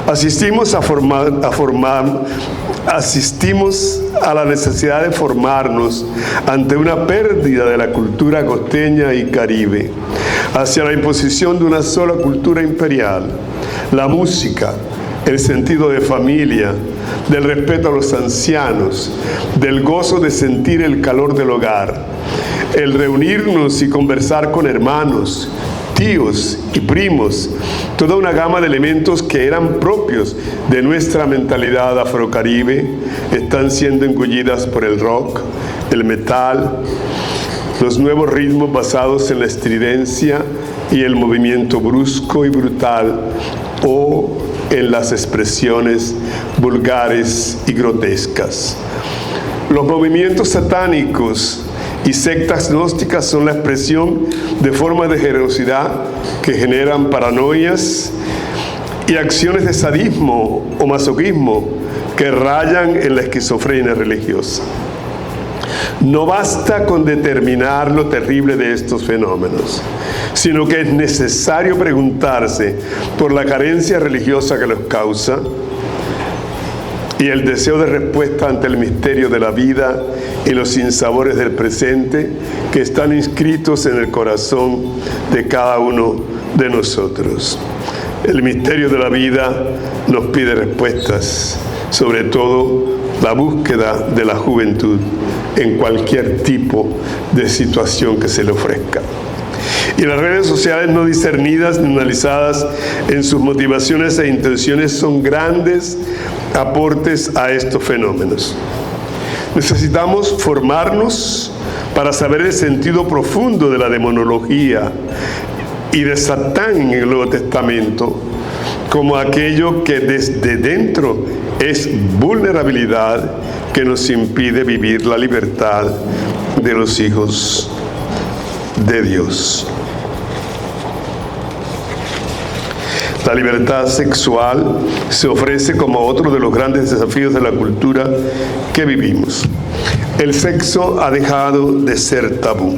Asistimos a la necesidad de formarnos ante una pérdida de la cultura costeña y caribe, hacia la imposición de una sola cultura imperial, la música, el sentido de familia, del respeto a los ancianos, del gozo de sentir el calor del hogar, el reunirnos y conversar con hermanos, tíos y primos, toda una gama de elementos que eran propios de nuestra mentalidad afrocaribe, están siendo engullidas por el rock, el metal, los nuevos ritmos basados en la estridencia y el movimiento brusco y brutal, o en las expresiones vulgares y grotescas. Los movimientos satánicos y sectas gnósticas son la expresión de formas de generosidad que generan paranoias y acciones de sadismo o masoquismo que rayan en la esquizofrenia religiosa. No basta con determinar lo terrible de estos fenómenos, sino que es necesario preguntarse por la carencia religiosa que los causa y el deseo de respuesta ante el misterio de la vida y los sinsabores del presente que están inscritos en el corazón de cada uno de nosotros. El misterio de la vida nos pide respuestas, sobre todo la búsqueda de la juventud en cualquier tipo de situación que se le ofrezca. Y las redes sociales no discernidas ni analizadas en sus motivaciones e intenciones son grandes aportes a estos fenómenos. Necesitamos formarnos para saber el sentido profundo de la demonología y de Satán en el Nuevo Testamento, como aquello que desde dentro es vulnerabilidad que nos impide vivir la libertad de los hijos de Dios. La libertad sexual se ofrece como otro de los grandes desafíos de la cultura que vivimos. El sexo ha dejado de ser tabú.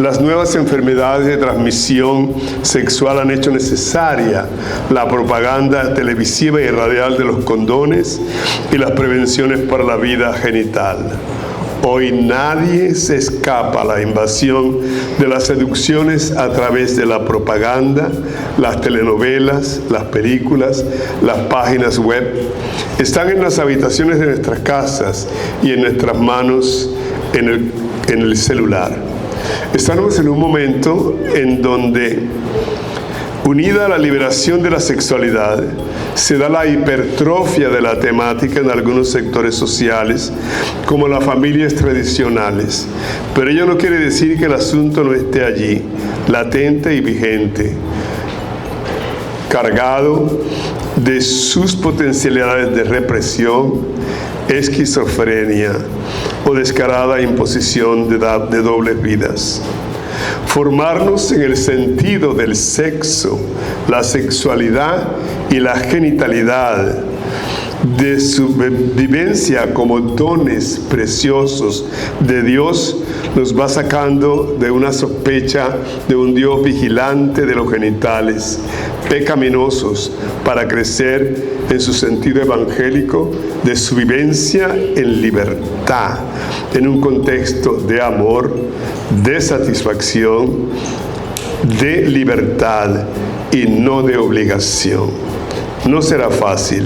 Las nuevas enfermedades de transmisión sexual han hecho necesaria la propaganda televisiva y radial de los condones y las prevenciones para la vida genital. Hoy nadie se escapa a la invasión de las seducciones a través de la propaganda, las telenovelas, las películas, las páginas web. Están en las habitaciones de nuestras casas y en nuestras manos en el celular. Estamos en un momento en donde, unida a la liberación de la sexualidad, se da la hipertrofia de la temática en algunos sectores sociales, como las familias tradicionales. Pero ello no quiere decir que el asunto no esté allí, latente y vigente, cargado de sus potencialidades de represión, esquizofrenia o descarada imposición de dobles vidas. Formarnos en el sentido del sexo, la sexualidad y la genitalidad, de su vivencia como dones preciosos de Dios, nos va sacando de una sospecha de un Dios vigilante de los genitales pecaminosos para crecer en su sentido evangélico de su vivencia en libertad, en un contexto de amor, de satisfacción, de libertad y no de obligación. No será fácil.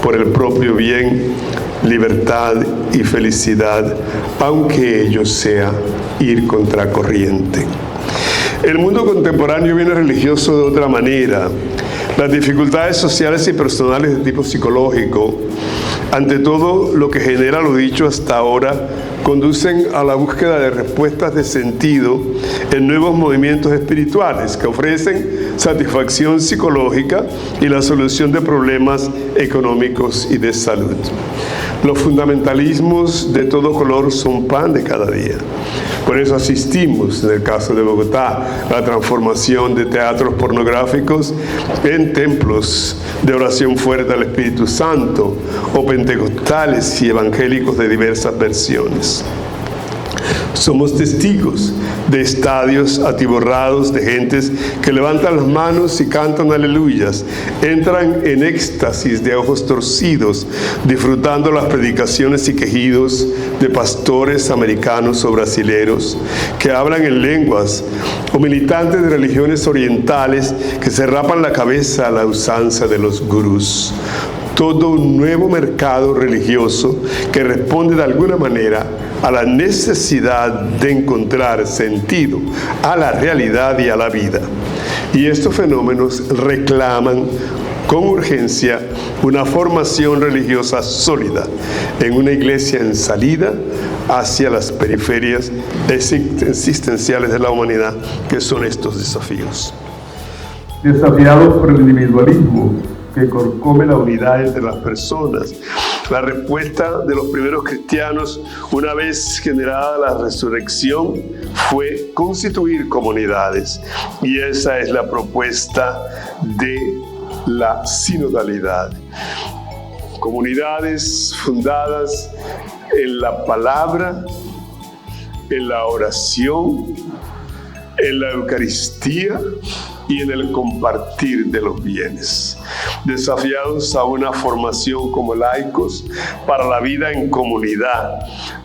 Por el propio bien, libertad y felicidad, aunque ello sea ir contracorriente. El mundo contemporáneo viene religioso de otra manera. Las dificultades sociales y personales de tipo psicológico, ante todo lo que genera lo dicho hasta ahora, conducen a la búsqueda de respuestas de sentido en nuevos movimientos espirituales que ofrecen satisfacción psicológica y la solución de problemas económicos y de salud. Los fundamentalismos de todo color son pan de cada día. Por eso asistimos, en el caso de Bogotá, a la transformación de teatros pornográficos en templos de oración fuerte al Espíritu Santo, o pentecostales y evangélicos de diversas versiones. Somos testigos de estadios atiborrados de gentes que levantan las manos y cantan aleluyas, entran en éxtasis de ojos torcidos, disfrutando las predicaciones y quejidos de pastores americanos o brasileros que hablan en lenguas, o militantes de religiones orientales que se rapan la cabeza a la usanza de los gurús. Todo un nuevo mercado religioso que responde de alguna manera a la necesidad de encontrar sentido a la realidad y a la vida. Y estos fenómenos reclaman con urgencia una formación religiosa sólida en una iglesia en salida hacia las periferias existenciales de la humanidad, que son estos desafíos. Desafiados por el individualismo que corcome la unidad entre las personas. La respuesta de los primeros cristianos, una vez generada la resurrección, fue constituir comunidades. Y esa es la propuesta de la sinodalidad. Comunidades fundadas en la palabra, en la oración, en la Eucaristía y en el compartir de los bienes. Desafiados a una formación como laicos para la vida en comunidad,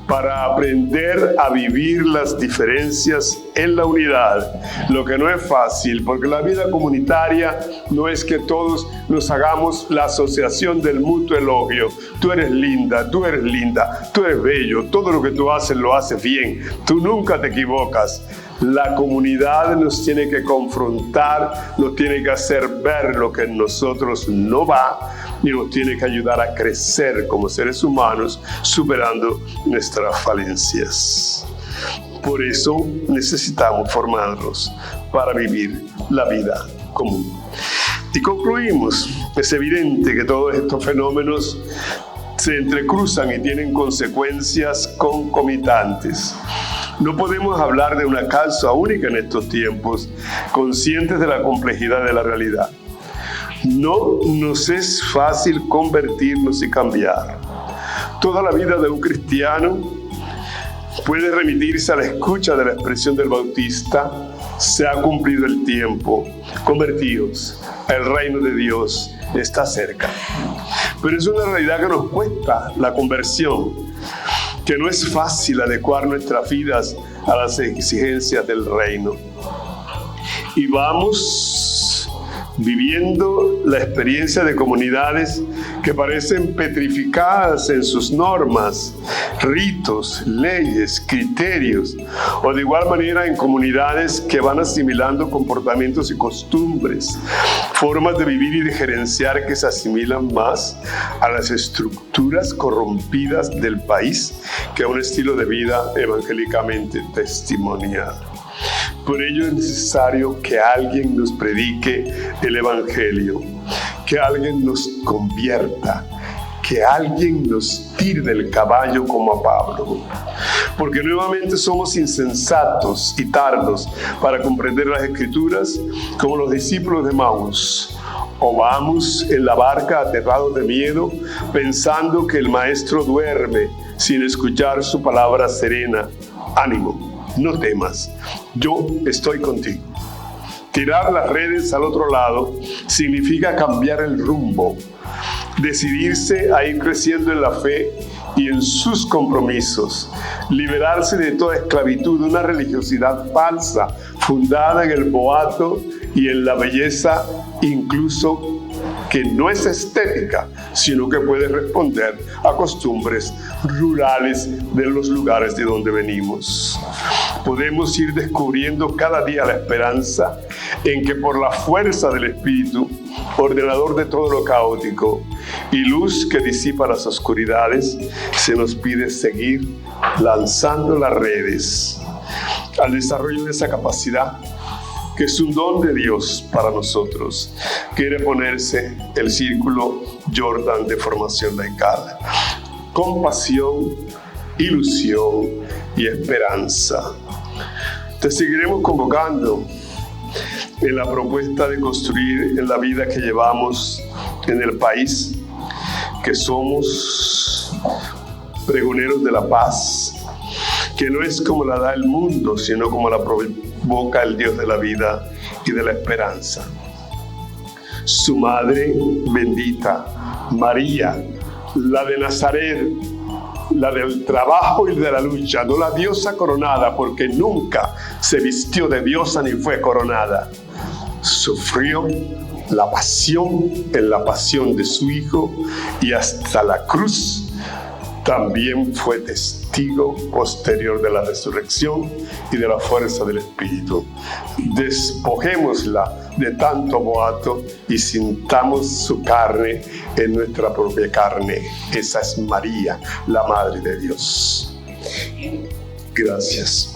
para aprender a vivir las diferencias en la unidad, lo que no es fácil, porque la vida comunitaria no es que todos nos hagamos la asociación del mutuo elogio. Tú eres linda, tú eres linda, tú eres bello, todo lo que tú haces lo haces bien, tú nunca te equivocas. La comunidad nos tiene que confrontar, nos tiene que hacer ver lo que en nosotros no va y nos tiene que ayudar a crecer como seres humanos, superando nuestras falencias. Por eso necesitamos formarnos para vivir la vida común. Y concluimos, es evidente que todos estos fenómenos se entrecruzan y tienen consecuencias concomitantes. No podemos hablar de una causa única en estos tiempos, conscientes de la complejidad de la realidad. No nos es fácil convertirnos y cambiar. Toda la vida de un cristiano puede remitirse a la escucha de la expresión del Bautista: se ha cumplido el tiempo, convertíos, el reino de Dios está cerca. Pero es una realidad que nos cuesta la conversión, que no es fácil adecuar nuestras vidas a las exigencias del reino. Y vamos viviendo la experiencia de comunidades que parecen petrificadas en sus normas, ritos, leyes, criterios, o de igual manera en comunidades que van asimilando comportamientos y costumbres, formas de vivir y de gerenciar que se asimilan más a las estructuras corrompidas del país que a un estilo de vida evangélicamente testimoniado. Por ello es necesario que alguien nos predique el Evangelio, que alguien nos convierta, que alguien nos tire del caballo como a Pablo. Porque nuevamente somos insensatos y tardos para comprender las Escrituras como los discípulos de Maús. O vamos en la barca aterrados de miedo, pensando que el Maestro duerme sin escuchar su palabra serena: ánimo, no temas, yo estoy contigo. Tirar las redes al otro lado significa cambiar el rumbo, decidirse a ir creciendo en la fe y en sus compromisos, liberarse de toda esclavitud, una religiosidad falsa, fundada en el boato y en la belleza, incluso que no es estética, sino que puede responder a costumbres rurales de los lugares de donde venimos. Podemos ir descubriendo cada día la esperanza en que por la fuerza del Espíritu, ordenador de todo lo caótico y luz que disipa las oscuridades, se nos pide seguir lanzando las redes al desarrollo de esa capacidad que es un don de Dios para nosotros. Quiere ponerse el círculo Jordan de formación laical. Compasión, ilusión y esperanza. Te seguiremos convocando en la propuesta de construir en la vida que llevamos en el país, que somos pregoneros de la paz, que no es como la da el mundo, sino como la provoca el Dios de la vida y de la esperanza. Su madre bendita, María, la de Nazaret, la del trabajo y de la lucha, no la diosa coronada, porque nunca se vistió de diosa ni fue coronada. Sufrió la pasión en la pasión de su Hijo y hasta la cruz. También fue testigo posterior de la resurrección y de la fuerza del Espíritu. Despojémosla de tanto boato y sintamos su carne en nuestra propia carne. Esa es María, la Madre de Dios. Gracias.